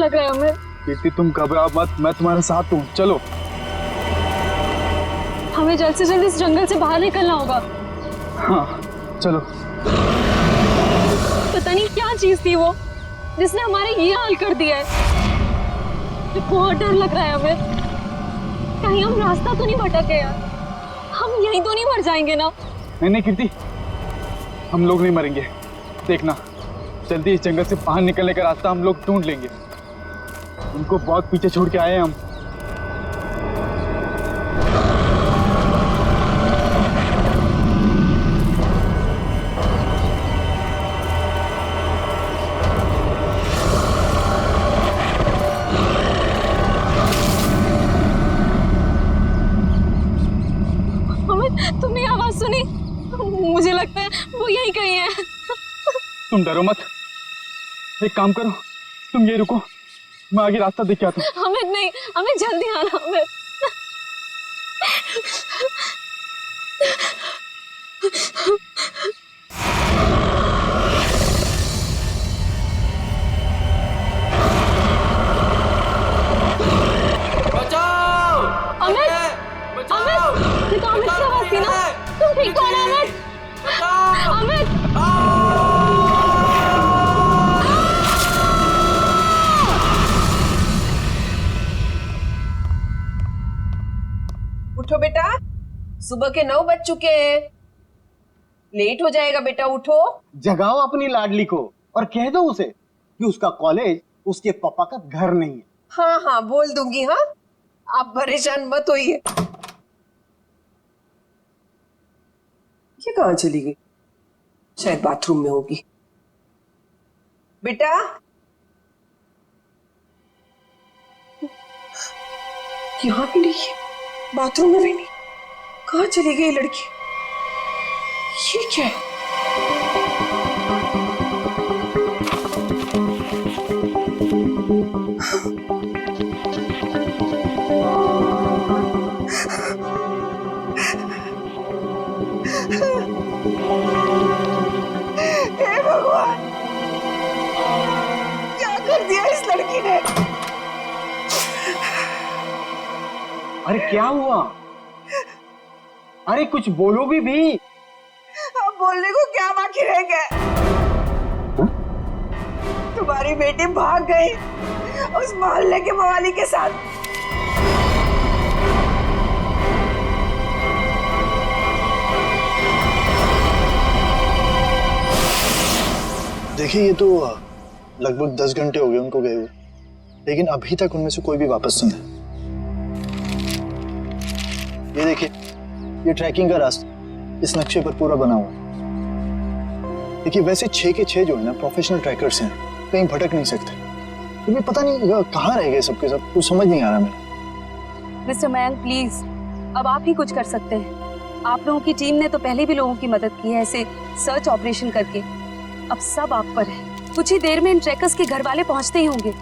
लग रहा है हमें। कीर्ति तुम घबराओ मत, मैं तुम्हारे साथ हूँ, चलो। हमें जल्द से जल्द इस जंगल से बाहर निकलना होगा। हाँ चलो। पता नहीं क्या चीज थी वो जिसने हमारे ये हाल कर दिया है। बहुत डर लग रहा है हमें, कहीं हम रास्ता तो नहीं भटके यार, हम यहीं तो नहीं मर जाएंगे ना। नहीं नहीं कीर्ति, हम लोग नहीं मरेंगे, देखना जल्दी इस जंगल से बाहर निकलने का रास्ता हम लोग ढूंढ लेंगे। उनको बहुत पीछे छोड़ के आए हैं हम। तुमने आवाज सुनी? मुझे लगता है वो यहीं कहीं है। तुम डरो मत, एक काम करो, तुम ये रुको, मैं आगे रास्ता देख के आता हूँ। हमें नहीं, हमें जल्दी आना। हमें बचाओ! अमित, अमित, ये तो अमित की आवाज थी ना? तुम ठीक हो ना अमित? अमित, उठो बेटा, सुबह के 9 बज चुके हैं, लेट हो जाएगा बेटा, उठो। जगाओ अपनी लाडली को और कह दो उसे कि उसका कॉलेज उसके पापा का घर नहीं है। हाँ हाँ बोल दूंगी। हाँ आप परेशान मत होइए। ये कहाँ चली गई? शायद बाथरूम में होगी। बेटा, यहाँ भी नहीं है, बाथरूम में भी नहीं। कहाँ चली गई लड़की? ये क्या है? हे भगवान, क्या कर दिया इस लड़की ने? अरे क्या हुआ? अरे कुछ बोलो भी। अब बोलने को क्या बाकी रह गया? तुम्हारी बेटी भाग गई उस मोहल्ले के मवाली के साथ। देखिए, ये तो लगभग 10 घंटे हो गए उनको गए हुए, लेकिन अभी तक उनमें से कोई भी वापस नहीं है। ये देखिए, ये ट्रैकिंग का रास्ता इस नक्शे पर पूरा बना हुआ है। देखिए, वैसे 6 के 6 जो है ना प्रोफेशनल ट्रैकर्स हैं, कहीं भटक नहीं सकते। तुम्हें पता नहीं कहाँ रह गए सबके सब, कुछ समझ नहीं आ रहा मेरे। मिस्टर मयंक प्लीज, अब आप ही कुछ कर सकते हैं। आप लोगों की टीम ने तो पहले भी लोगों की मदद की है ऐसे सर्च ऑपरेशन करके, अब सब आप पर है। कुछ ही देर में इन ट्रैकर्स के घर वाले पहुंचते ही होंगे।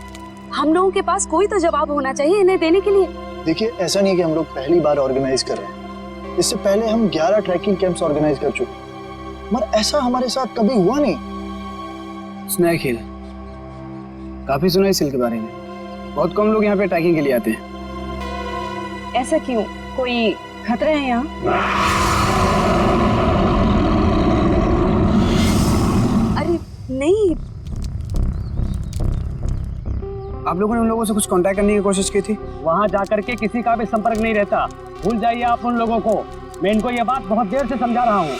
हम लोगों के पास कोई तो जवाब होना चाहिए इन्हें देने के लिए। देखिए, ऐसा नहीं कि हम लोग पहली बार ऑर्गेनाइज कर रहे हैं, इससे पहले हम 11 ट्रैकिंग कैंप्स ऑर्गेनाइज कर चुके, मगर ऐसा हमारे साथ कभी हुआ नहीं। स्नैक हिल, काफी सुना इस हिल के बारे में, बहुत कम लोग यहाँ पे ट्रैकिंग के लिए आते हैं। ऐसा क्यों, कोई खतरा है यहाँ? अरे नहीं, आप लोगों ने उन लोगों से कुछ कांटेक्ट करने की कोशिश की थी? वहां जाकर के किसी का भी संपर्क नहीं रहता, भूल जाइए आप उन लोगों को। मैं इनको ये बात बहुत देर से समझा रहा हूँ।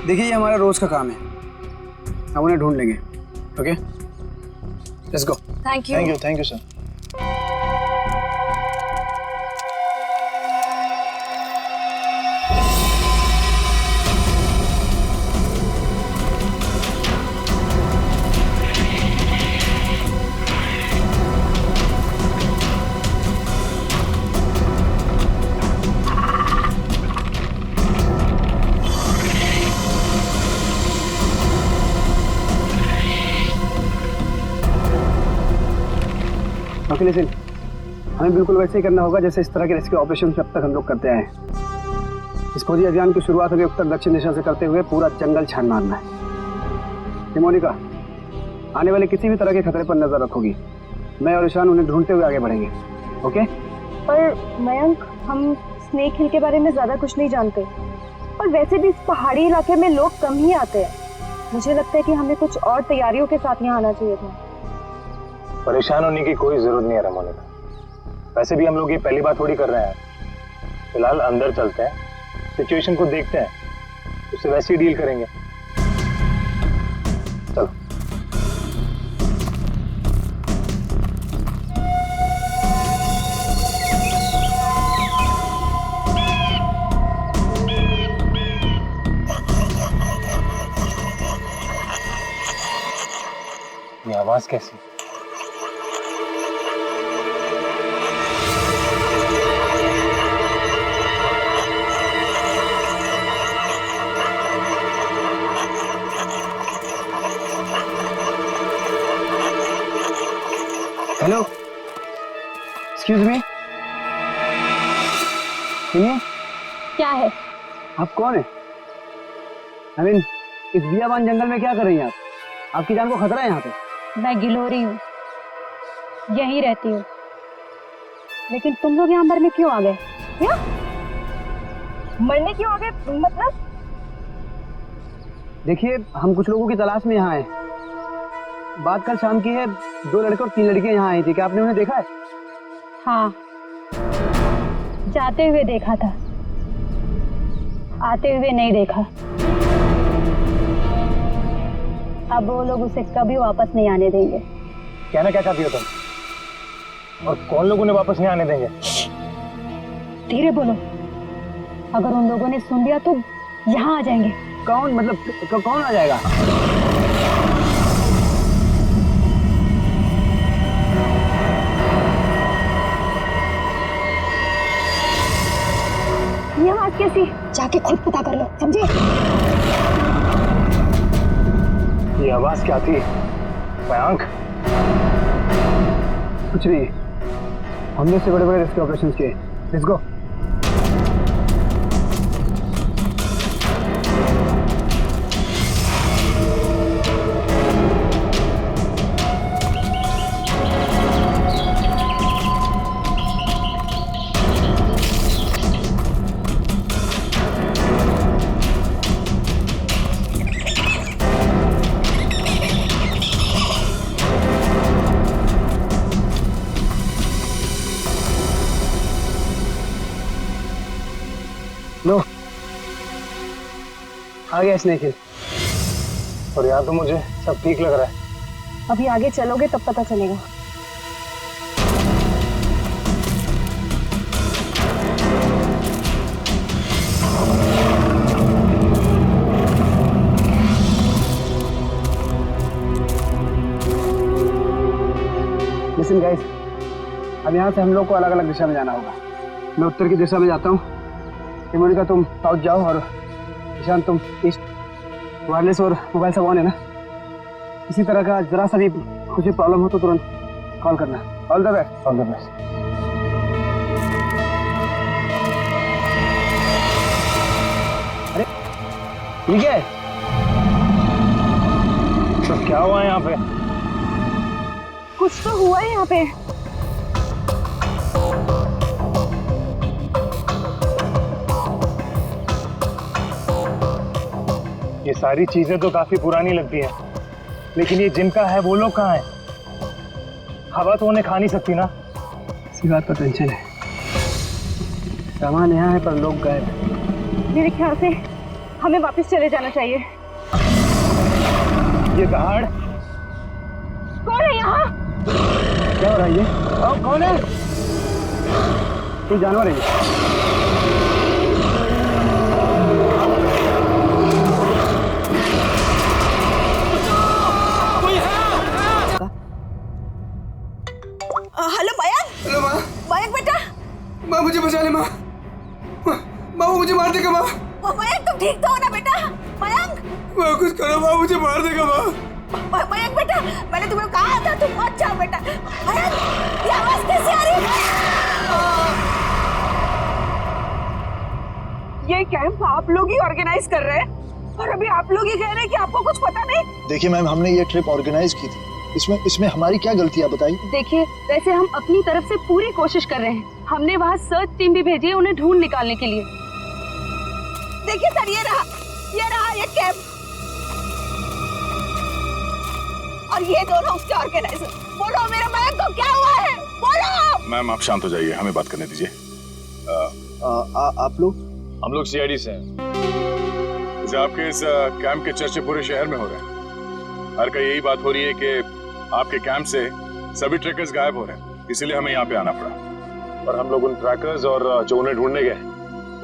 देखिए, ये हमारा रोज का काम है, हम उन्हें ढूंढ लेंगे। Okay, let's go. Thank you. Thank you sir. लेकिन हमें बिल्कुल वैसे ही करना होगा जैसे इस तरह के रेस्क्यू ऑपरेशन जब तक हम लोग करते आए हैं। इस फौजी अभियान की शुरुआत हमें उत्तर दक्षिण दिशा से करते हुए पूरा जंगल छान मारना है। मोनिका, आने वाले किसी भी तरह के खतरे पर नजर रखोगी। मैं और ईशान उन्हें ढूंढते हुए आगे बढ़ेंगे। ओके? पर मयंक, हम स्नेक हिल के बारे में ज्यादा कुछ नहीं जानते और वैसे भी इस पहाड़ी इलाके में लोग कम ही आते हैं। मुझे लगता है कि हमें कुछ और तैयारियों के साथ यहाँ आना चाहिए था। परेशान होने की कोई जरूरत नहीं है रमोनिका। वैसे भी हम लोग ये पहली बार थोड़ी कर रहे हैं। फिलहाल अंदर चलते हैं, सिचुएशन को देखते हैं, उससे वैसे ही डील करेंगे। चलो। ये आवाज कैसी? हेलो, एक्सक्यूज मी, सुनिए। क्या है? आप कौन है? आई मीन, इस बियाबान जंगल में क्या कर रही हैं आप? आपकी जान को खतरा है यहाँ पे। मैं गिलोरी हूँ, यहीं रहती हूँ। लेकिन तुम लोग यहाँ मरने क्यों आ गए? क्या मरने क्यों आ गए? मतलब देखिए, हम कुछ लोगों की तलाश में यहाँ आए। बात कल शाम की है, 2 लड़के और 3 लड़कियां यहाँ आई थी। क्या आपने उन्हें देखा है? हाँ, जाते हुए देखा था, आते हुए नहीं देखा। अब वो लोग उसे कभी वापस नहीं आने देंगे। कहना क्या चाहती हो तुम? और कौन लोग उन्हें वापस नहीं आने देंगे? धीरे बोलो, अगर उन लोगों ने सुन लिया तो यहाँ आ जाएंगे। कौन? मतलब कौन आ जाएगा? ये आवाज कैसी? जाके खुद पता कर लो, समझे? ये आवाज क्या थी मयंक? कुछ नहीं, हमने इससे बड़े बड़े रेस्क्यू ऑपरेशन किए। Let's go. लो, आ गया स्नेक हिल। और यहाँ तो मुझे सब ठीक लग रहा है। अभी आगे चलोगे तब पता चलेगा। लिसन गाइस, अब यहाँ से हम लोग को अलग अलग दिशा में जाना होगा। मैं उत्तर की दिशा में जाता हूँ, मोनिका तुम साउथ जाओ और ईशान तुम ईस्ट। वायरलेस और मोबाइल सब ऑन है ना? इसी तरह का जरा सा भी कुछ भी प्रॉब्लम हो तो तुरंत कॉल करना। All the best. All the best. अरे ठीक है, तो क्या हुआ यहाँ पे? कुछ तो हुआ है यहाँ पे। ये सारी चीजें तो काफी पुरानी लगती हैं, लेकिन ये जिनका है वो लोग कहाँ हैं? हवा तो उन्हें खा नहीं सकती ना? इसी बात का टेंशन है। सामान यहाँ है पर लोग गायब। मेरे ख्याल से हमें वापस चले जाना चाहिए। ये दहाड़ कौन है यहाँ? क्या हो रहा है ये? कौन है? कोई जानवर है ये? हेलो मयंक। हेलो माँ। मयंक बेटा। माँ मुझे बचा ले माँ। माँ वो मुझे मार देगा माँ। मयंक तुम ठीक तो हो ना बेटा? मयंक। माँ कुछ करो माँ, मुझे मार देगा माँ। मयंक बेटा, मैंने तुम्हें कहा था तुम मत जाओ बेटा। मयंक, ये आवाज कैसे आ रही है? ये कैंप आप लोग ही ऑर्गेनाइज कर रहे हैं? और अभी आप लोग ये कह रहे हैं कि आपको कुछ पता नहीं। देखिए मैम, हमने ये ट्रिप ऑर्गेनाइज की थी, इसमें हमारी क्या गलती है बताइए। देखिए, वैसे हम अपनी तरफ से पूरी कोशिश कर रहे हैं। हमने वहाँ सर्च टीम भी भेजी है उन्हें ढूंढ निकालने के लिए। देखिए सर, ये रहा ये कैंप और ये दोनों उसके ऑर्गेनाइजर। बोलो मेरे मयंक को क्या हुआ है, बोलो। मैम आप शांत हो जाइए, हमें बात करने दीजिए। आप लोग? हम लोग सीआईडी से हैं। जैसे आपके इस कैंप के चर्चे पूरे शहर में हो रहे हैं। हर कहीं यही बात हो रही है कि आपके कैंप से सभी ट्रैकर्स गायब हो रहे हैं, इसीलिए हमें यहाँ पे आना पड़ा। और हम लोग उन ट्रैकर्स और जो उन्हें ढूंढने गए,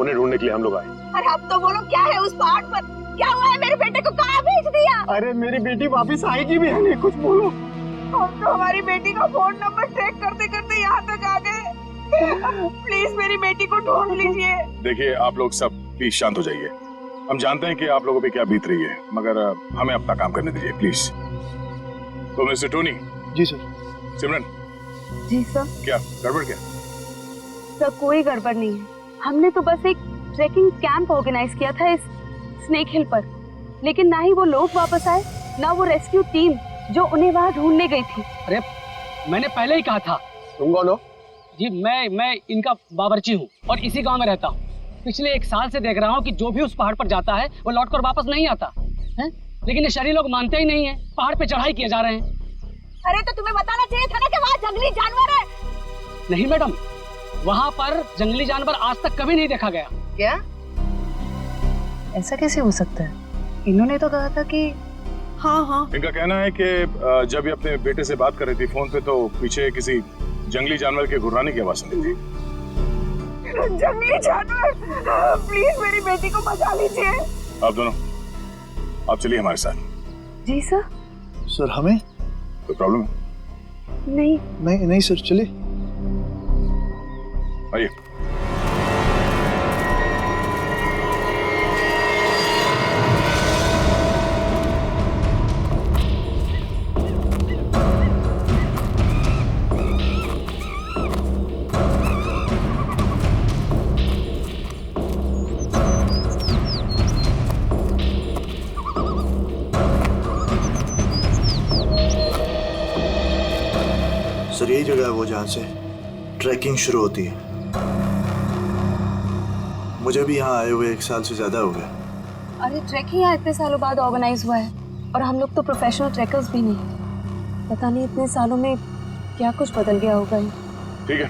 उन्हें ढूंढने के लिए हम लोग आए। अरे अब तो बोलो, क्या है उस पहाड़ पर, क्या हुआ है, मेरे बेटे को कहाँ भेज दिया? अरे मेरी बेटी वापस आएगी भी नहीं, कुछ बोलो। हम तो हमारी बेटी का फोन नंबर ट्रैक करते करते यहाँ तक आ गए। प्लीज मेरी बेटी को ढूंढ लीजिए। देखिए आप लोग सब प्लीज शांत हो जाइए। हम जानते हैं कि आप लोगों पे क्या बीत रही है, मगर हमें अपना काम करने दीजिए प्लीज। तो मिस्टर टोनी। जी सर। सिमरन। जी सर। क्या गड़बड़ क्या? सर कोई गड़बड़ नहीं है। हमने तो बस एक ट्रैकिंग कैंप ऑर्गेनाइज किया था इस स्नेक हिल पर, लेकिन ना ही वो लोग वापस आए, ना वो रेस्क्यू टीम जो उन्हें वहाँ ढूंढने गई थी। अरे मैंने पहले ही कहा था। तुम कौन हो? जी मैं इनका बावर्ची हूँ और इसी गांव में रहता हूँ। पिछले 1 साल से देख रहा हूँ कि जो भी उस पहाड़ पर जाता है वो लौटकर वापस नहीं आता है, लेकिन ये शहरी लोग मानते ही नहीं है। पहाड़ पे चढ़ाई किए जा रहे हैं। अरे तो तुम्हें बताना चाहिए था ना कि वहाँ जंगली जानवर है। नहीं मैडम, वहाँ पर जंगली जानवर आज तक कभी नहीं देखा गया। क्या? ऐसा कैसे हो सकता है? इन्होंने तो कहा था कि हाँ। इनका कहना है कि जब ये अपने बेटे से बात कर रही थी फोन पे, तो पीछे किसी जंगली जानवर के गुर्राने की आवाज सुनी थी। जंगली जानवर, प्लीज मेरी बेटी को बचा लीजिए। आप दोनों आप चलिए हमारे साथ। जी सर। सर हमें कोई प्रॉब्लम है? नहीं सर, चलिए। आइए। सर यही जगह है वो जहाँ से ट्रैकिंग शुरू होती है। मुझे भी यहाँ आए हुए 1 साल से ज्यादा हो गया। अरे ट्रैकिंग यहाँ इतने सालों बाद ऑर्गेनाइज हुआ है और हम लोग तो प्रोफेशनल ट्रैकर्स भी नहीं। पता नहीं इतने सालों में क्या कुछ बदल गया होगा। ठीक है,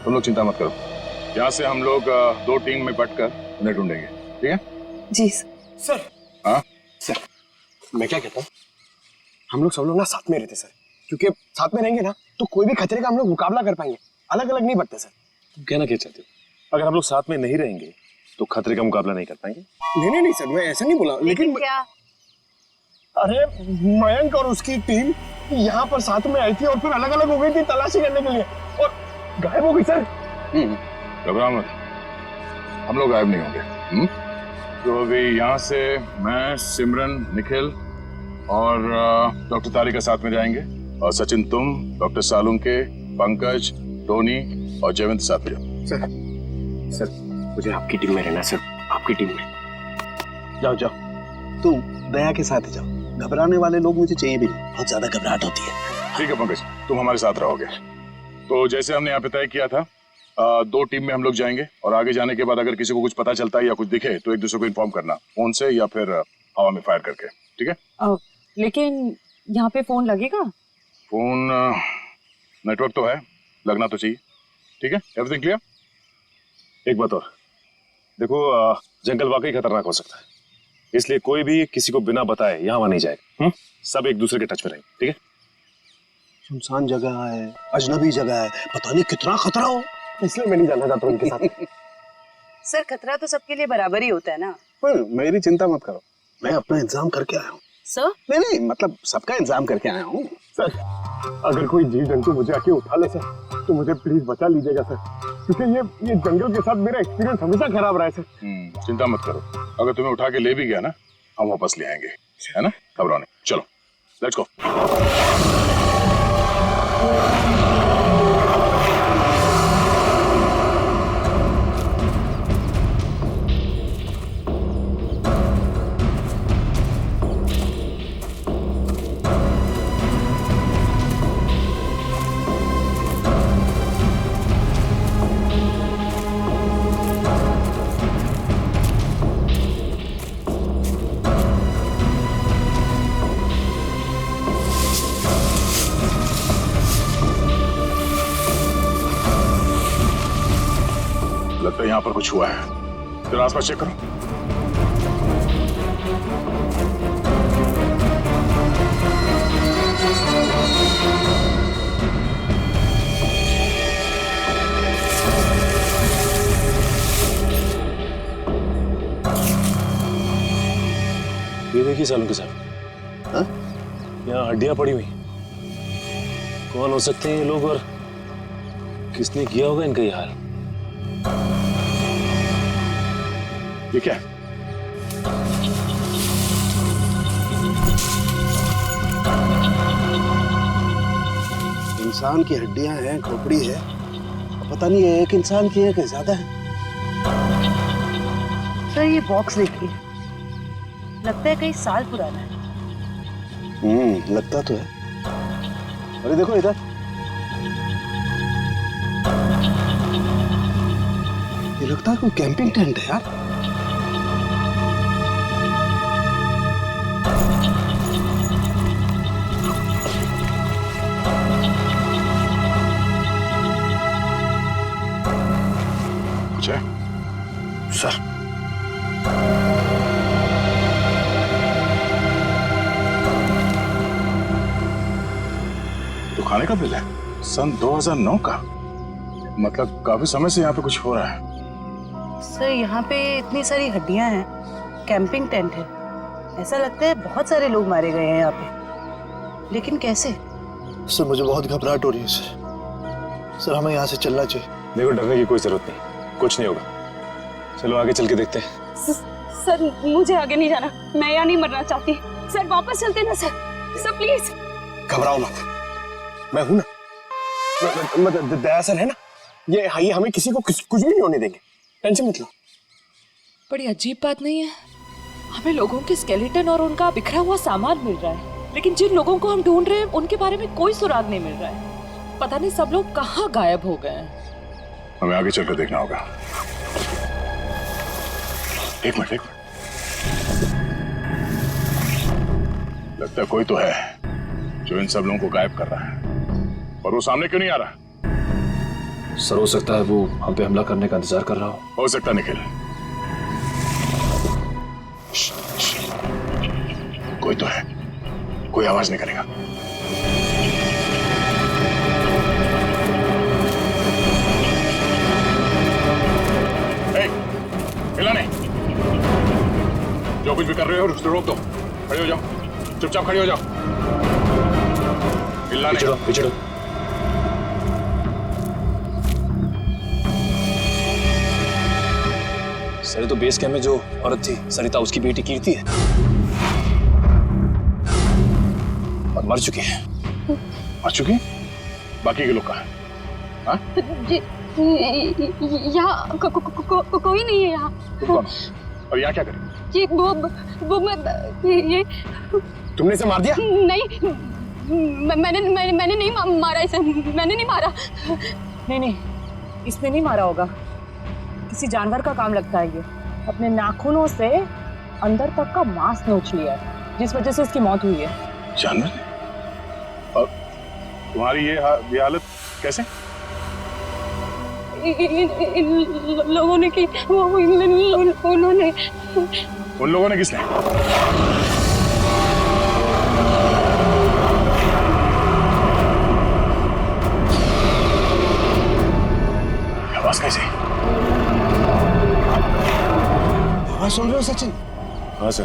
तुम लोग चिंता मत करो। यहाँ से हम लोग 2 टीम में बंटकर उन्हें ढूंढेंगे, ठीक है? जी सर। हाँ सर, मैं क्या कहता हूँ, हम लोग सब लोग ना साथ में रहते सर, क्योंकि साथ में रहेंगे ना तो कोई भी खतरे का हम लोग मुकाबला कर पाएंगे। अलग अलग नहीं बढ़ते सर। तुम कहना क्या चाहते हो? अगर हम लोग साथ में नहीं रहेंगे तो खतरे का मुकाबला नहीं कर पाएंगे। नहीं सर, मैं ऐसा नहीं बोला, लेकिन क्या? अरे मयंक और उसकी टीम यहाँ पर साथ में आई थी और फिर अलग अलग हो गई थी तलाशी करने के लिए और गायब हो गई सर। घबराओ मत, हम लोग गायब नहीं होंगे। तो अभी यहाँ से मैं, सिमरन, निखिल और डॉक्टर तारिका साथ में जाएंगे, और सचिन तुम, डॉक्टर सालुंके, पंकज, टोनी और जयवंत साथ में जाओ। सर मुझे आपकी टीम में रहना सर, आपकी टीम में। जाओ तुम दया के साथ जाओ, घबराने वाले लोग मुझे चाहिए भी नहीं, बहुत ज्यादा घबराहट होती है। ठीक है पंकज, तुम हमारे साथ रहोगे। तो जैसे हमने यहाँ पे तय किया था, 2 टीम में हम लोग जाएंगे और आगे जाने के बाद अगर किसी को कुछ पता चलता है या कुछ दिखे तो एक दूसरे को इन्फॉर्म करना, फोन से या फिर हवा में फायर करके, ठीक है? लेकिन यहाँ पे फोन लगेगा? फोन नेटवर्क तो है, लगना तो चाहिए। ठीक है, एवरीथिंग क्लियर? एक बात और देखो, जंगल वाकई खतरनाक हो सकता है, इसलिए कोई भी किसी को बिना बताए यहाँ नहीं जाएगा। सब एक दूसरे के टच में रहेंगे, ठीक है? सुनसान जगह है, अजनबी जगह है, पता नहीं कितना खतरा हो, इसलिए मैं नहीं जाना चाहता उनके साथ। सर खतरा तो सबके लिए बराबर ही होता है ना। पर मेरी चिंता मत करो, मैं अपना इंतजाम करके आया हूँ। सर? नहीं मतलब सबका इंतजाम करके आया हूँ सर। अगर कोई जीव जंतु मुझे आके उठा ले सर तो मुझे प्लीज बचा लीजिएगा सर, क्योंकि ये जंगल के साथ मेरा एक्सपीरियंस हमेशा खराब रहा है सर। चिंता मत करो, अगर तुम्हें उठा के ले भी गया ना, हम वापस ले आएंगे, है ना? घबराओ नहीं, चलो लेट्स गो। लगता है यहाँ पर कुछ हुआ है। जरा आसपास चेक करो। ये देखिए सालों के साथ, हाँ? यहाँ हड्डियां पड़ी हुई। कौन हो सकते हैं ये लोग और किसने किया होगा इनका ये हाल? ये क्या है? इंसान की हड्डियां हैं, खोपड़ी है, पता नहीं है एक इंसान की है कि ज्यादा है। सर ये बॉक्स देखिए, लगता है कई साल पुराना है। लगता तो है। अरे देखो इधर, ये लगता है कोई कैंपिंग टेंट है यार। कुछ है? सर तो खाने का बिल है सन 2009 का। मतलब काफी समय से यहाँ पे कुछ हो रहा है। सर यहाँ पे इतनी सारी हड्डियां हैं, कैंपिंग टेंट है, ऐसा लगता है बहुत सारे लोग मारे गए हैं यहाँ पे। लेकिन कैसे? सर मुझे बहुत घबराहट हो रही है सर हमें यहाँ से चलना चाहिए। देखो डरने की कोई जरूरत नहीं, कुछ नहीं होगा। चलो आगे चल के देखते हैं। सर मुझे आगे नहीं जाना, मैं यहाँ नहीं मरना चाहती। सर वापस चलते ना सर प्लीज। घबराओ मत, मैं हूं ना। मतलब दया सर है ना, ये हमें किसी को कुछ भी नहीं होने देंगे, टेंशन मत लो। बड़ी अजीब बात नहीं है, हमें लोगों के स्केलेटन और उनका बिखरा हुआ सामान मिल रहा है, लेकिन जिन लोगों को हम ढूंढ रहे हैं उनके बारे में कोई सुराग नहीं मिल रहा है। पता नहीं सब लोग कहाँ गायब हो गए हैं। हमें आगे चलकर देखना होगा। एक मिनट। लगता है कोई तो है जो इन सब लोगों को गायब कर रहा है, और वो सामने क्यों नहीं आ रहा? सर हो सकता है वो हम पे हमला करने का इंतजार कर रहा हो सकता निखिल। कोई तो है, कोई आवाज नहीं करेगा। हिला नहीं, जो कुछ भी कर रहे हो उसको रोक दो। खड़े हो जाओ, चुपचाप खड़े हो जाओ। हिलना नहीं। पिछड़ो। सर तो बेस कैंप में जो औरत थी सरिता, उसकी बेटी कीर्ति है और मर चुकी है। मर चुकी है? बाकी के लोग कहाँ हैं? हाँ? यहाँ कोई नहीं है यहाँ। तुम कौन? और यहाँ क्या करें? ये वो ये तुमने इसे मार दिया? नहीं, मैंने नहीं मारा इसे, मैंने नहीं मारा। नहीं, इसने नहीं मारा होगा, किसी जानवर का काम लगता है। ये अपने नाखूनों से अंदर तक का मांस नोच लिया है, जिस वजह से इसकी मौत हुई है। जानवर? और तुम्हारी ये हालत कैसे? इन लोगों ने की, उन्होंने। उन लोगों ने किसने? आवाज कैसे? आवाज सुन रहे हो सचिन? हाँ सर,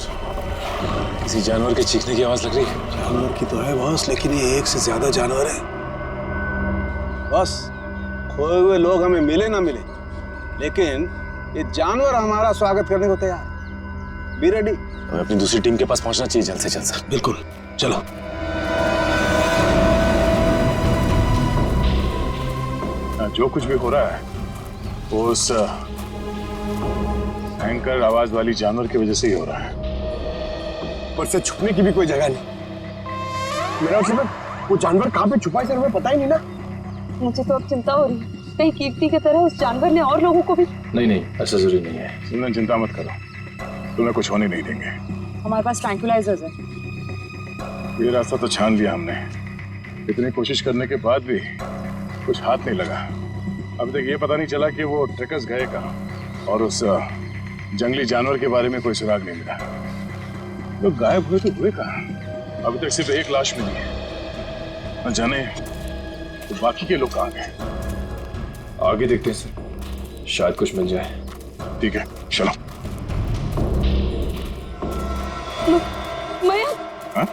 किसी जानवर के चीखने की आवाज लग रही है। जानवर की तो है बॉस, लेकिन ये एक से ज्यादा जानवर है बॉस। खोए हुए लोग हमें मिले ना मिले, लेकिन ये जानवर हमारा स्वागत करने को तैयार। Be ready. हमें अपनी दूसरी टीम के पास पहुंचना चाहिए जल्द से जल्द सर। बिल्कुल, चलो। जो कुछ भी हो रहा है वो उस भयंकर आवाज वाली जानवर की वजह से ही हो रहा है। पर से छुपने की भी कोई जगह नहीं। मेरा मतलब वो जानवर कहाँ पे छुपा है सर, हमें पता ही नहीं ना। मुझे तो अब चिंता हो रही है, कहीं कीर्ति की तरह उस जानवर ने और लोगों को भी। नहीं, ऐसा जरूरी नहीं है। तुमने चिंता मत करो, तुम्हें कुछ होने नहीं देंगे। हमारे पास ट्रैंक्विलाइजर्स है। ये रास्ता तो छान लिया हमने, इतनी कोशिश करने के बाद भी कुछ हाथ नहीं लगा। अभी तक ये पता नहीं चला कि वो ट्रैकर्स गए कहाँ और उस जंगली जानवर के बारे में कोई सुराग नहीं मिला। लोग गायब हुए तो हुए कहाँ? अभी तक सिर्फ एक लाश मिली है, न जाने तो बाकी के लोग कहाँ गए। आगे देखते हैं सर, शायद कुछ मिल जाए। ठीक है, चलो। मयंक। हाँ?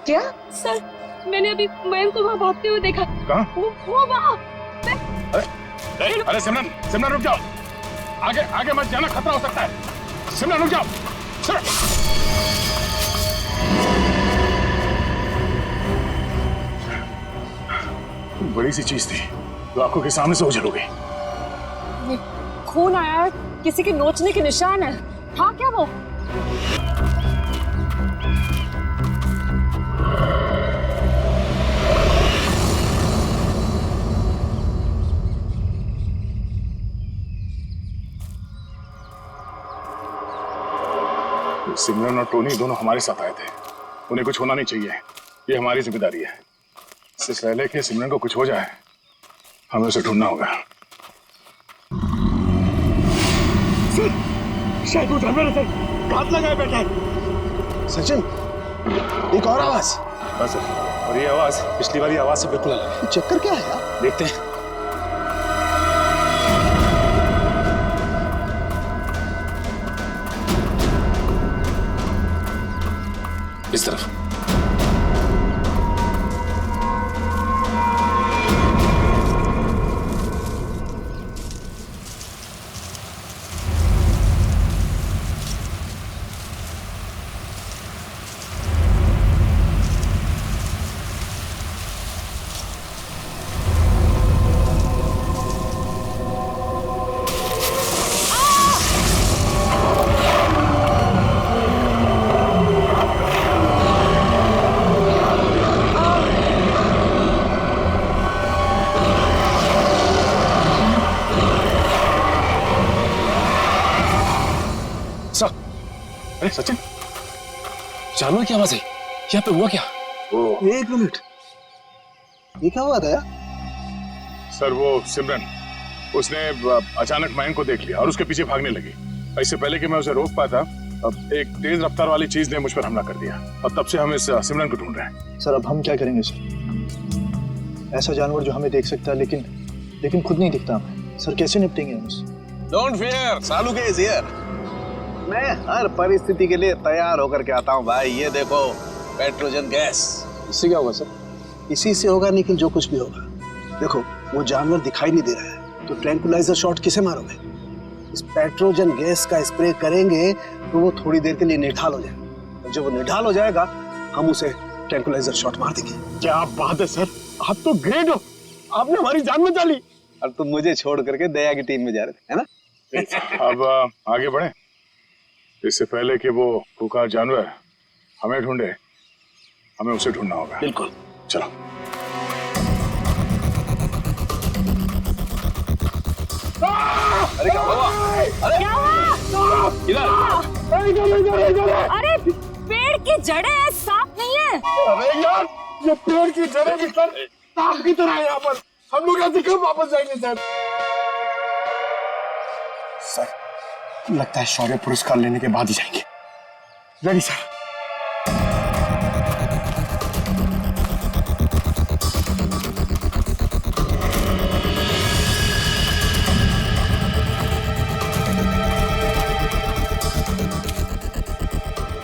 क्या? सर, मैंने अभी मयंक को वहाँ भागते हुए देखा। कहाँ? वो वहाँ। अरे सिमरन, सिमरन रुक जाओ, आगे आगे मत जाना, खतरा हो सकता है। सिमरन रुक जाओ, सिमरन। बड़ी सी चीज थी जो आंखों के सामने से ओझल हो गई। खून आया है, किसी के नोचने के निशान है। हाँ क्या वो? सिमरन और टोनी दोनों हमारे साथ आए थे, उन्हें कुछ होना नहीं चाहिए, ये हमारी जिम्मेदारी है। इससे पहले कि सिमरन को कुछ हो जाए, हमें उसे ढूंढना होगा। शायद वो जानवर है, घात लगाए बैठा है। सचिन, एक और आवाज। बस सर, और ये आवाज पिछली वाली आवाज से बिल्कुल अलग है। चक्कर क्या है यार? देखते हैं। इस तरफ। अरे सचिन, जानवर की आवाज है, यहाँ पे हुआ क्या? एक मिनट, ये क्या हुआ था यार? सर वो सिमरन, उसने अचानक मयंक को देख लिया और उसके पीछे भागने लगी। इससे पहले कि मैं उसे रोक पाता, अब एक तेज रफ्तार वाली चीज ने मुझ पर हमला कर दिया और तब से हम इस सिमरन को ढूंढ रहे हैं। सर अब हम क्या करेंगे सर? ऐसा जानवर जो हमें देख सकता है लेकिन खुद नहीं दिखता हमें। सर कैसे निपटेंगे हम उससे? डोंट फियर, सालू के इज हियर। मैं हर परिस्थिति के लिए तैयार होकर के आता हूँ भाई। ये देखो, पेट्रोजन गैस। इससे क्या होगा सर? इसी से होगा निखिल, जो कुछ भी होगा। देखो, वो जानवर दिखाई नहीं दे रहा है, तो ट्रैंकुलाइजर शॉट किसे मारोगे? इस पेट्रोजन गैस का स्प्रे करेंगे तो वो थोड़ी देर के लिए निढाल हो जाएगा, और जब वो निढाल हो जाएगा हम उसे ट्रैंकुलाइजर शॉट मार देंगे। क्या बात है सर, आप तो ग्रेट हो, आपने हमारी जान बचा ली। और तुम मुझे छोड़ करके दया की टीम में जा रहे थे, है ना? अब आगे बढ़े, इससे पहले कि वो पुकार जानवर हमें ढूंढे, हमें उसे ढूंढना होगा। बिल्कुल, चलो। अरे क्या हुआ? अरे क्या हुआ? इधर। अरे पेड़ की जड़ें हैं, सांप नहीं है। अरे यार, ये पेड़ की जड़ें भी सर सांप की तरह है यहाँ पर। हम लोग ऐसे क्यों वापस जाएंगे सर? सर लगता है शौर्य पुरस्कार लेने के बाद ही जाएंगे। Ready sir.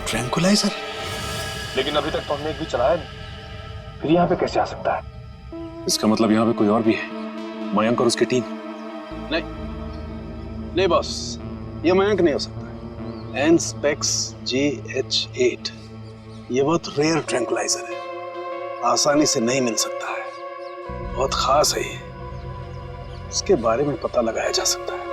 ट्रैंकुलाइजर? लेकिन अभी तक तो हमने एक भी चलाया नहीं, फिर यहाँ पे कैसे आ सकता है? इसका मतलब यहाँ पे कोई और भी है, मयंक और उसकी टीम। नहीं बॉस, ये मयंक नहीं हो सकता। एनस्पेक्स GH8 ये बहुत रेयर ट्रैंकुलाइजर है, आसानी से नहीं मिल सकता है, बहुत खास है ये। इसके बारे में पता लगाया जा सकता है।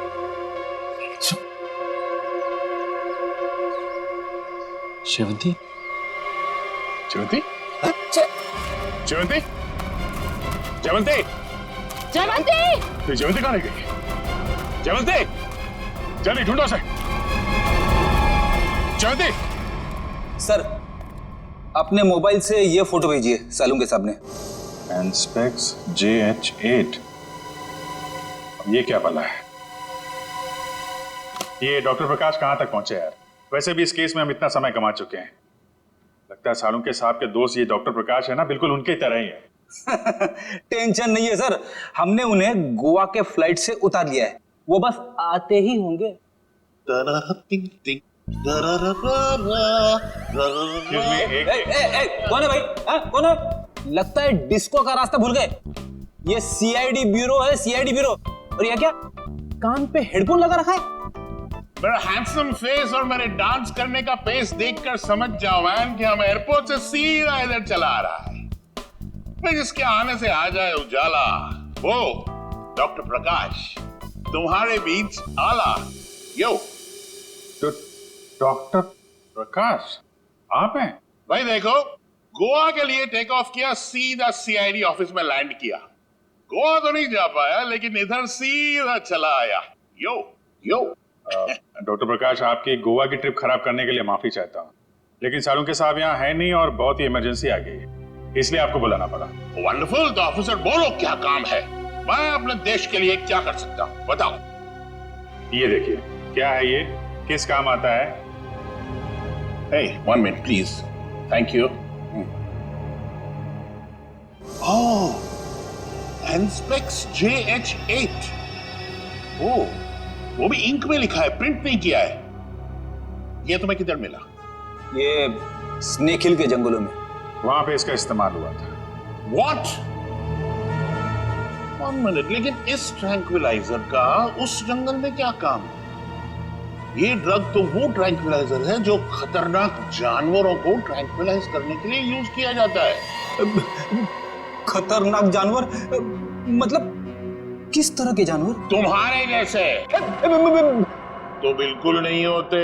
शेवंती? जयवंती? जयवंती? जयवंती? जयवंती! तो जयवंती कहाँ रह गई? जयवंती! जल्दी ढूंढो उसे। जयवंती! सर, अपने मोबाइल से ये फोटो भेजिए सालू के सामने। एनस्पेक्स JH8। ये क्या भला है? ये डॉक्टर प्रकाश कहाँ तक पहुंचे यार? वैसे भी इस केस में हम इतना समय कमा चुके हैं। लगता है सालुंके साहब के दोस्त ये डॉक्टर प्रकाश है ना, बिल्कुल उनके तरह ही है। टेंशन नहीं है सर, हमने उन्हें गोवा के फ्लाइट से उतार लिया है, वो बस आते ही होंगे। कौन है भाई? कौन है? लगता है डिस्को का रास्ता भूल गए। ये सीआईडी ब्यूरो है, सीआईडी ब्यूरो। और ये क्या कान पे हेडफोन लगा रखा है? मेरा हैंडसम फेस और मेरे डांस करने का पेस देखकर समझ जाओ मैन कि हम एयरपोर्ट से सीधा इधर चला आ रहा है। फिर जिसके आने से आ जाए उजाला, वो डॉक्टर प्रकाश तुम्हारे बीच आला। यो तो डॉक्टर प्रकाश आप हैं? भाई देखो, गोवा के लिए टेक ऑफ किया, सीधा सीआईडी ऑफिस में लैंड किया। गोवा तो नहीं जा पाया, लेकिन इधर सीधा चला आया। यो यो डॉक्टर प्रकाश, आपकी गोवा की ट्रिप खराब करने के लिए माफी चाहता हूँ, लेकिन सालुंके साहब यहाँ है नहीं और बहुत ही इमरजेंसी आ गई है, इसलिए आपको बुलाना पड़ा। वंडरफुल। तो ऑफिसर बोलो क्या काम है, मैं अपने देश के लिए क्या कर सकता हूँ, बताओ। ये देखिए, क्या है ये, किस काम आता है? Hey, 1 minute, please. Thank you. Oh, Anspex JH8. Oh, वो भी इंक में लिखा है, प्रिंट नहीं किया है। ये तुम्हें किधर मिला? ये स्नेक हिल के जंगलों में, वहां पे इसका इस्तेमाल हुआ था। What? 1 minute, लेकिन इस ट्रैंक्विलाइजर का उस जंगल में क्या काम? ये ड्रग तो वो ट्रैंक्विलाइजर है जो खतरनाक जानवरों को ट्रैंक्विलाइज करने के लिए यूज किया जाता है। खतरनाक जानवर मतलब किस तरह के जानवर? तुम्हारे जैसे तो बिल्कुल नहीं होते।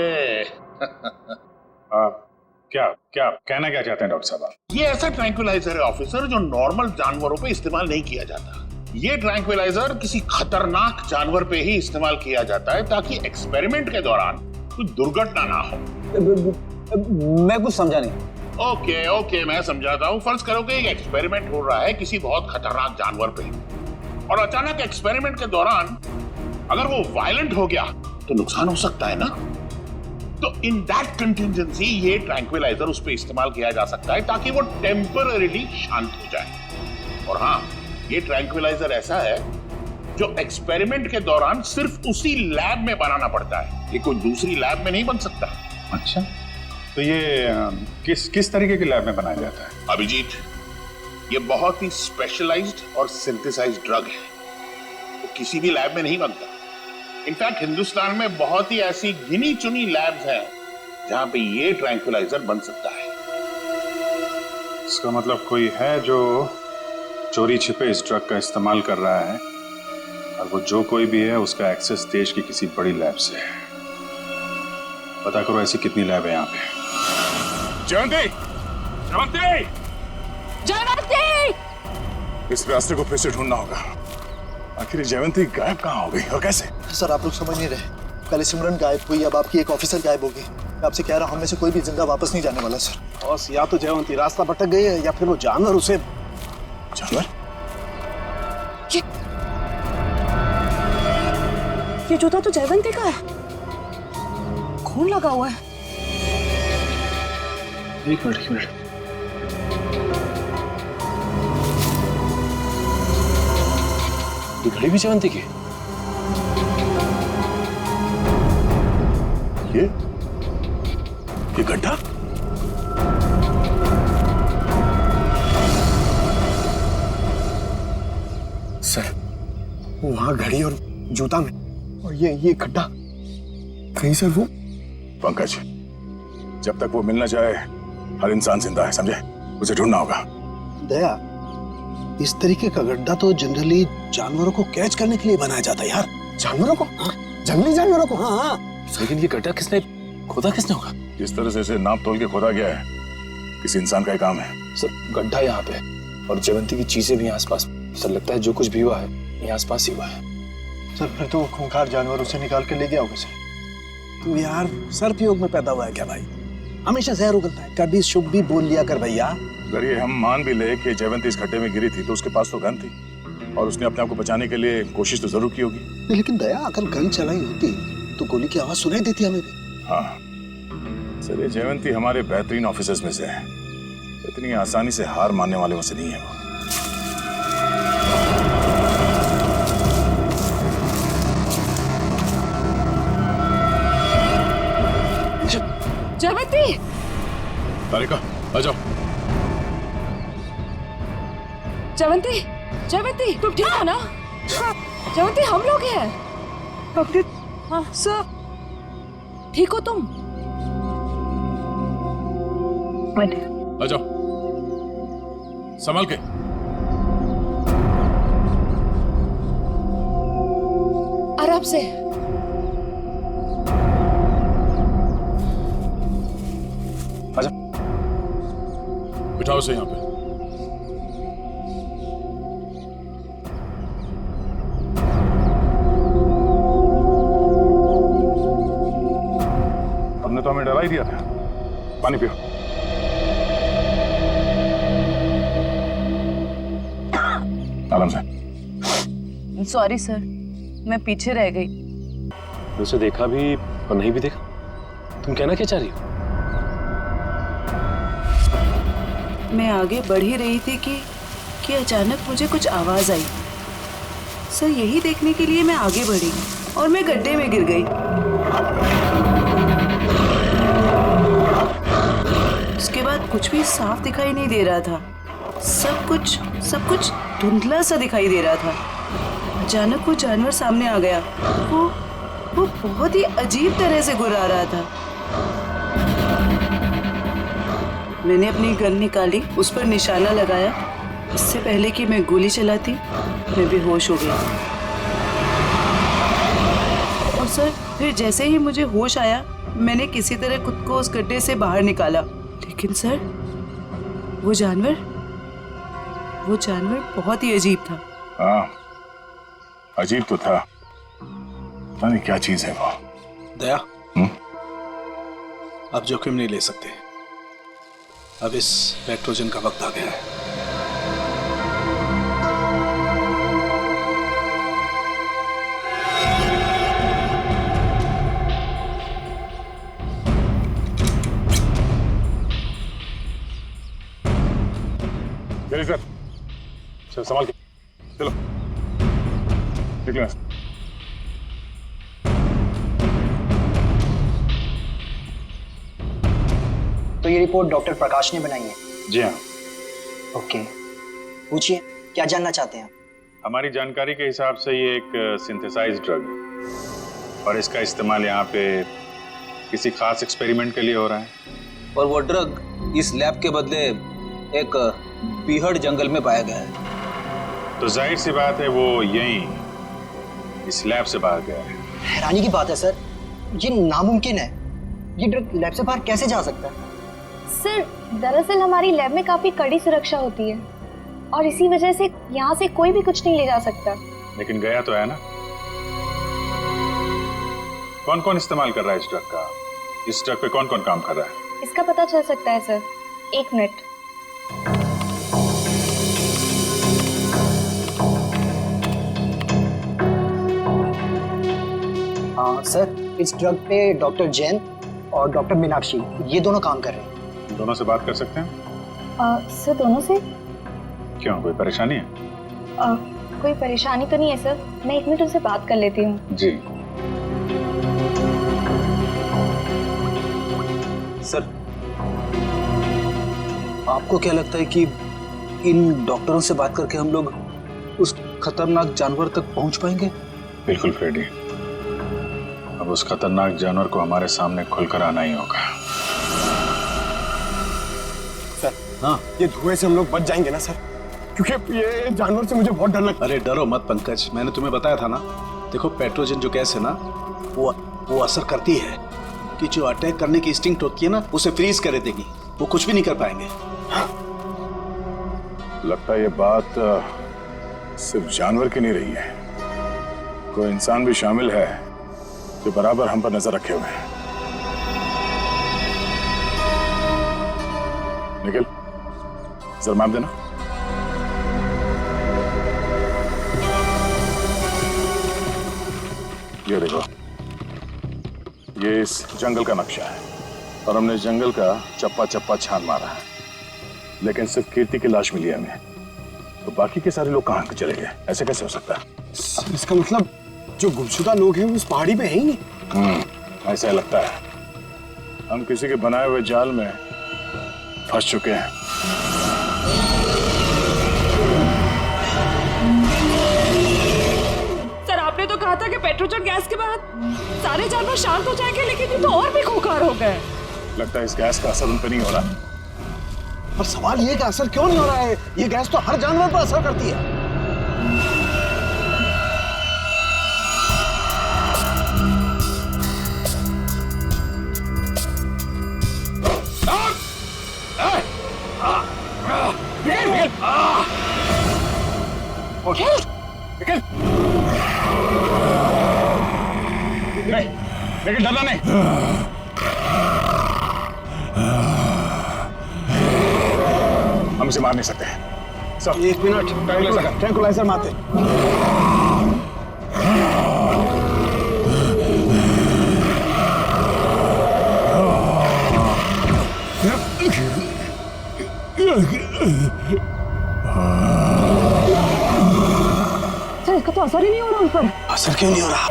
क्या क्या कहना क्या चाहते हैं डॉक्टर साहब? ये ऐसा ट्रैंक्विलाइजर है ऑफिसर जो नॉर्मल जानवरों पे इस्तेमाल नहीं किया जाता। ये ट्रैंक्विलाइजर किसी खतरनाक जानवर पे ही इस्तेमाल किया जाता है ताकि एक्सपेरिमेंट के दौरान कोई दुर्घटना ना हो। मैं कुछ समझा नहीं। ओके, मैं समझाता हूँ। फर्ज करो कि एक एक्सपेरिमेंट हो रहा है किसी बहुत खतरनाक जानवर पे, और अचानक एक्सपेरिमेंट के दौरान अगर वो वायलेंट हो गया तो नुकसान हो सकता है ना। तो इन दैट कंटिजेंसी ये ट्रैंक्विलाइजर उस पे इस्तेमाल किया जा सकता है ताकि वो टेम्पररीली शांत हो जाए। और हाँ, ये ट्रैंक्विलाइजर ऐसा है जो एक्सपेरिमेंट के दौरान सिर्फ उसी लैब में बनाना पड़ता है, ये कोई दूसरी लैब में नहीं बन सकता। अच्छा, तो ये किस तरीके की लैब में बनाया जाता है? अभिजीत, ये बहुत ही स्पेशलाइज्ड और सिंथेसाइज्ड ड्रग है, वो किसी भी लैब में नहीं बनता। इनफैक्ट हिंदुस्तान में बहुत ही ऐसी गिनी चुनी लैब्स हैं जहां पे ये ट्रैंक्विलाइजर बन सकता है। इसका मतलब कोई है जो चोरी छिपे इस ड्रग का इस्तेमाल कर रहा है, और वो जो कोई भी है उसका एक्सेस देश की किसी बड़ी लैब से है। पता करो ऐसी कितनी लैब है यहाँ पे। जयंती! इस रास्ते को फिर से ढूंढना होगा। आखिर जयंती गायब कहाँ हो गई और कैसे? सर, आप लोग समझ नहीं रहे। पहले सिमरन गायब हुई, अब आपकी एक ऑफिसर गायब होगी। मैं आपसे कह रहा हूँ, हम में से कोई भी जिंदा वापस नहीं जाने वाला सर। बस या तो जयवंती रास्ता भटक गई है या फिर वो जानवर उसे। जानवर? ये जूता तो जयवंती का है, खून लगा हुआ है। एक मिनट। ये घड़ी भी जयवंती की? ये गड्ढा? सर, वहां घड़ी और जूता में, और ये गड्ढा कहीं सर वो। पंकज, जब तक वो मिल न जाए हर इंसान जिंदा है, समझे? उसे ढूंढना होगा। दया, इस तरीके का गड्ढा तो जनरली जानवरों को कैच करने के लिए बनाया जाता है यार। जानवरों को? हाँ, जंगली जानवरों को। हाँ। लेकिन ये गड्ढा किसने खोदा होगा? जिस तरह से इसे नाप तोल के खोदा गया है, किसी इंसान का ही काम है। सर, गड्ढा यहाँ पे और जयवंती की चीजें भी आसपास। सर, लगता है जो कुछ भी हुआ है यहाँ आसपास ही हुआ है। सर, फिर तो खूंखार जानवर उसे निकाल के ले गया होगा सर। तू यार सर्पयोग में पैदा हुआ है क्या भाई? हमेशा जहर उगलता है, कभी शुभ भी बोल लिया कर भैया। अगर ये हम मान भी ले कि जयवंती इस गड्ढे में गिरी थी तो उसके पास तो गन थी। और उसने अपने आप को बचाने के लिए कोशिश तो जरूर की होगी। नहीं, लेकिन दया अगर गन चलाई होती तो गोली की आवाज सुनाई देती हमें भी। हाँ सर, ये जयवंती हमारे बेहतरीन ऑफिसर्स में से है, इतनी आसानी से हार मानने वाले में से नहीं है वो। जयवंती, तारिका आ जाओ। जयवंती, जयवंती तुम ठीक हो ना? जयवंती हम लोग हैं। हाँ सर, ठीक हो तुम? आ जाओ, संभाल के। आराम से। आजा, बिठाओ से यहाँ पे। हमने तो हमें डरा ही दिया था। पानी पियो। आराम से। सॉरी सर, मैं पीछे रह गई। उसे देखा भी और नहीं भी देखा। तुम कहना क्या चाह रही हो? मैं आगे बढ़ ही रही थी कि अचानक मुझे कुछ आवाज आई। सर यही देखने के लिए मैं आगे बढ़ी और मैं गड्ढे में गिर गई। उसके बाद कुछ भी साफ दिखाई नहीं दे रहा था। सब कुछ धुंधला सा दिखाई दे रहा था। अचानक वो जानवर सामने आ गया। वो बहुत ही अजीब तरह से गुर्रा रहा था। मैंने अपनी गन निकाली, उस पर निशाना लगाया। इससे पहले कि मैं गोली चलाती, मैं बेहोश हो गई। और सर फिर जैसे ही मुझे होश आया, मैंने किसी तरह खुद को उस गड्ढे से बाहर निकाला। लेकिन सर वो जानवर बहुत ही अजीब था। हाँ, अजीब तो था। पता नहीं क्या चीज है वो। दया, अब जोखिम नहीं ले सकते। अब इस पेट्रोजन का वक्त आ गया है। सर, चल संभाल के चलो, निकलो। तो ये रिपोर्ट डॉक्टर प्रकाश ने बनाई है? जी हाँ। ओके, पूछिए क्या जानना चाहते हैं? हमारी जानकारी के हिसाब से ये एक सिंथेसाइज्ड ड्रग है और इसका इस्तेमाल यहाँ पे किसी खास एक्सपेरिमेंट के लिए हो रहा है। और वो ड्रग इस लैब के बदले एक बीहड़ जंगल में पाया गया है। तो जाहिर सी बात है वो यहीं इस लैब से बाहर गया है। हैरानी की बात है सर, ये नामुमकिन है। ये ड्रग लैब से बाहर कैसे जा सकता है? सर दरअसल हमारी लैब में काफी कड़ी सुरक्षा होती है और इसी वजह से यहाँ से कोई भी कुछ नहीं ले जा सकता। लेकिन गया तो है ना। कौन कौन इस्तेमाल कर रहा है इस ड्रग का? इस ड्रग पे कौन कौन काम कर रहा है? इसका पता चल सकता है सर। 1 मिनट। सर इस ड्रग पे डॉक्टर जैन और डॉक्टर मीनाक्षी ये दोनों काम कर रहे हैं। दोनों से बात कर सकते हैं? सर दोनों से? क्यों, कोई परेशानी है? कोई परेशानी तो नहीं है सर, मैं 1 मिनट उनसे बात कर लेती हूँ। जी सर, आपको क्या लगता है कि इन डॉक्टरों से बात करके हम लोग उस खतरनाक जानवर तक पहुंच पाएंगे? बिल्कुल फ्रेडी, अब उस खतरनाक जानवर को हमारे सामने खुलकर आना ही होगा। सर, हाँ, ये धुएं से हम लोग बच जाएंगे ना सर? क्योंकि ये जानवर से मुझे बहुत डर लगता है। अरे डरो मत पंकज, मैंने तुम्हें बताया था ना। देखो पेट्रोजन जो गैस है ना, वो असर करती है कि जो अटैक करने की इंस्टिंक्ट होती है ना, उसे फ्रीज कर देगी। वो कुछ भी नहीं कर पाएंगे। लगता है ये बात सिर्फ जानवर की नहीं रही है, कोई इंसान भी शामिल है जो बराबर हम पर नजर रखे हुए हैं। निखिल, जरा माप देना। ये देखो, ये इस जंगल का नक्शा है और हमने इस जंगल का चप्पा चप्पा छान मारा है, लेकिन सिर्फ कीर्ति की लाश मिली है हमें। तो बाकी के सारे लोग कहाँ चले गए? ऐसे कैसे हो सकता है? सर, इसका मतलब जो गुमशुदा लोग हैं वो उस पहाड़ी पे है ही नहीं। ऐसा लगता है हम किसी के बनाए हुए जाल में फंस चुके हैं। सर, आपने तो कहा था कि पेट्रोजन गैस के बाद सारे जानवर शांत हो जाएंगे, लेकिन ये तो और भी खूंखार हो गए। लगता है इस गैस का असर उन पर नहीं हो रहा। पर सवाल ये कि असर क्यों नहीं हो रहा है? ये गैस तो हर जानवर पर असर करती है। लेकिन डरना नहीं। हम इसे मार नहीं सकते। सब 1 मिनट, ट्रैंकुलाइजर मारते। सर, इसका तो असर ही नहीं हो रहा उन पर। असर क्यों नहीं हो रहा?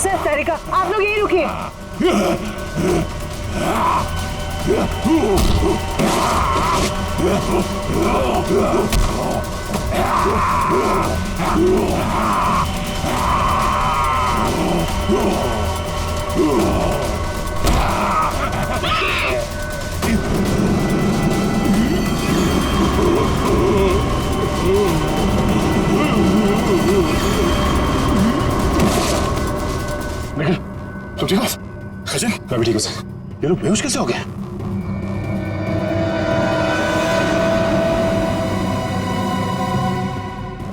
सर, तारिका, आप लोग यहीं रुकिए। निखिल, तुम ठीक हो? खजन, मैं भी ठीक हूँ सर। ये लोग बेहोश कैसे हो गए?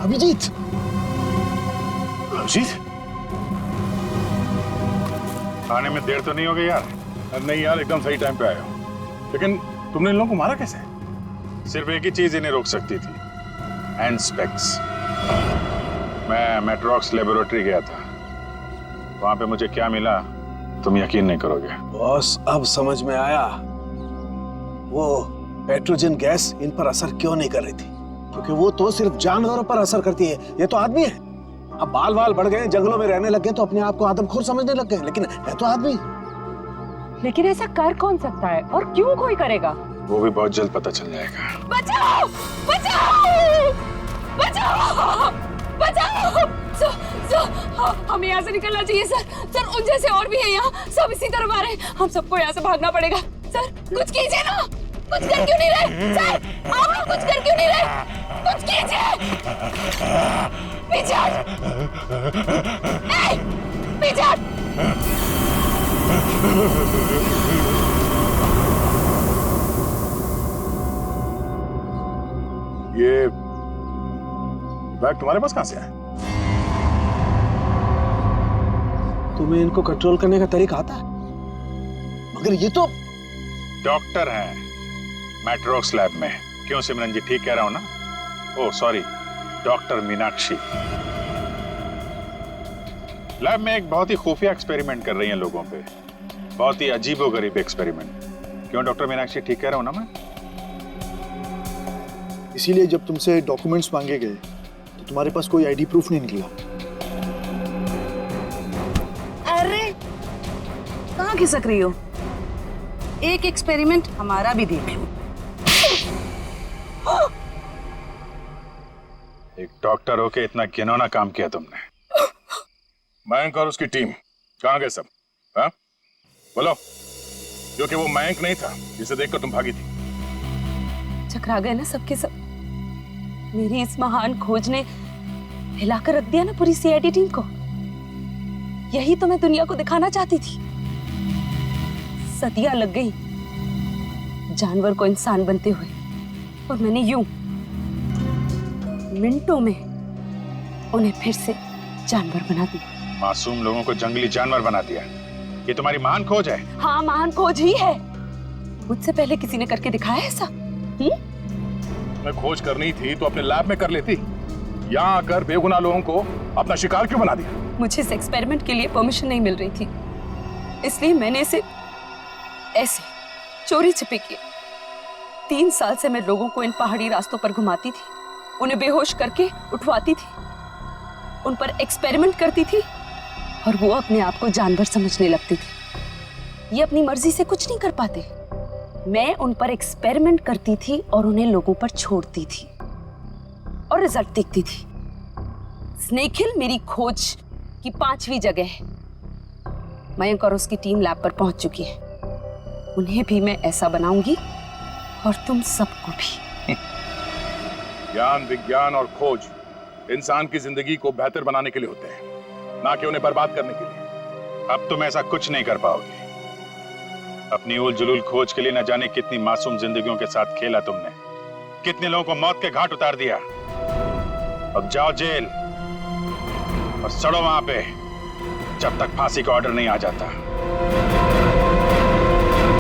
अभिजीत, अभिजीत, आने में देर तो नहीं हो गई यार? नहीं यार, एकदम सही टाइम पे आए हो। लेकिन तुमने इन लोगों को मारा कैसे? सिर्फ एक ही चीज इन्हें रोक सकती थी, हैंड स्पेक्स। मैं मेट्रोक्स लेबोरेटरी गया था, वहां पे मुझे क्या मिला तुम यकीन नहीं करोगे। बॉस, अब समझ में आया वो पेट्रोजन गैस इन पर असर क्यों नहीं कर रही थी। क्योंकि वो तो सिर्फ जानवरों पर असर करती है, ये तो आदमी है। अब बाल बाल बढ़ गए, जंगलों में रहने लग गए तो अपने आप को आदमखोर समझने लग गए, लेकिन है तो आदमी। लेकिन ऐसा कर कौन सकता है और क्यों कोई करेगा? वो भी बहुत जल्द पता चल जाएगा। बचाओ! बचाओ! बचाओ! बचाओ! हमें यहाँ से निकलना चाहिए सर। सर, उन जैसे और भी हैं यहाँ, सब इसी तरफ आ रहे हैं। हम सबको यहाँ से भागना पड़ेगा। सर, कुछ कीजिए ना। कुछ कर क्यों नहीं रहे? सर, आप लोग कुछ कर क्यों नहीं रहे? कुछ कीजिए। पीछे हट। पीछे हट। ये बैग तुम्हारे पास कहां से आया? तुम्हें इनको कंट्रोल करने का तरीका आता है? मगर ये तो डॉक्टर हैं मेट्रोक्स लैब में। क्यों सिमरन जी, ठीक कह रहा हूं ना? Oh sorry, doctor Meenakshi lab में एक बहुत ही खुफिया एक्सपेरिमेंट कर रही हैं लोगों पे, बहुत ही अजीबोगरीब एक्सपेरिमेंट। क्यों डॉक्टर मीनाक्षी, ठीक कह रहा हूं ना मैं? इसीलिए जब तुमसे डॉक्यूमेंट्स मांगे गए तो तुम्हारे पास कोई आईडी प्रूफ नहीं निकला। अरे, कहाँ खिसक रही हो? एक एक्सपेरिमेंट हमारा भी देख लो। एक डॉक्टर होके इतना घिनौना काम किया तुमने। मयंक और उसकी टीम कहाँ गए सब? हाँ बोलो, क्योंकि वो मयंक नहीं था जिसे देखकर तुम भागी थी। चकरा गए ना सबके सब। मेरी इस महान खोज ने हिलाकर रख दिया ना पूरी सीआईडी टीम को। यही तो मैं दुनिया को दिखाना चाहती थी। सदियां लग गई जानवर को इंसान बनते हुए, और मैंने यूं मिनटों में उन्हें फिर से जानवर बना दिया। मासूम लोगों को जंगली जानवर बना दिया। ये तुम्हारी महान खोज है? हाँ, महान खोज ही है। मुझसे पहले किसी ने करके दिखाया है ऐसा? मैं खोज करनी थी तो अपने लैब में कर लेती। यहाँ आकर बेगुनाह लोगों को अपना शिकार क्यों बना दिया? मुझे इस एक्सपेरिमेंट के लिए परमिशन नहीं मिल रही थी, इसलिए मैंने इसे ऐसे चोरी छिपे किया। 3 साल से मैं लोगों को इन पहाड़ी रास्तों पर घुमाती थी, उन्हें बेहोश करके उठवाती थी, उन पर एक्सपेरिमेंट करती थी, और वो अपने आप को जानवर समझने लगती थी। ये अपनी मर्जी से कुछ नहीं कर पाते। मैं उन पर एक्सपेरिमेंट करती थी और उन्हें लोगों पर छोड़ती थी, और रिजल्ट देखती थी। स्नेक हिल मेरी खोज की 5वीं जगह है। मयंक और उसकी टीम लैब पर पहुंच चुकी है। उन्हें भी मैं ऐसा बनाऊंगी, और तुम सबको भी। ज्ञान, विज्ञान और खोज इंसान की जिंदगी को बेहतर बनाने के लिए होते हैं, ना कि उन्हें बर्बाद करने के लिए। अब तुम ऐसा कुछ नहीं कर पाओगे। अपनी उल जुलूल खोज के लिए न जाने कितनी मासूम जिंदगियों के साथ खेला तुमने, कितने लोगों को मौत के घाट उतार दिया। अब जाओ जेल और सड़ो वहां पे, जब तक फांसी का ऑर्डर नहीं आ जाता।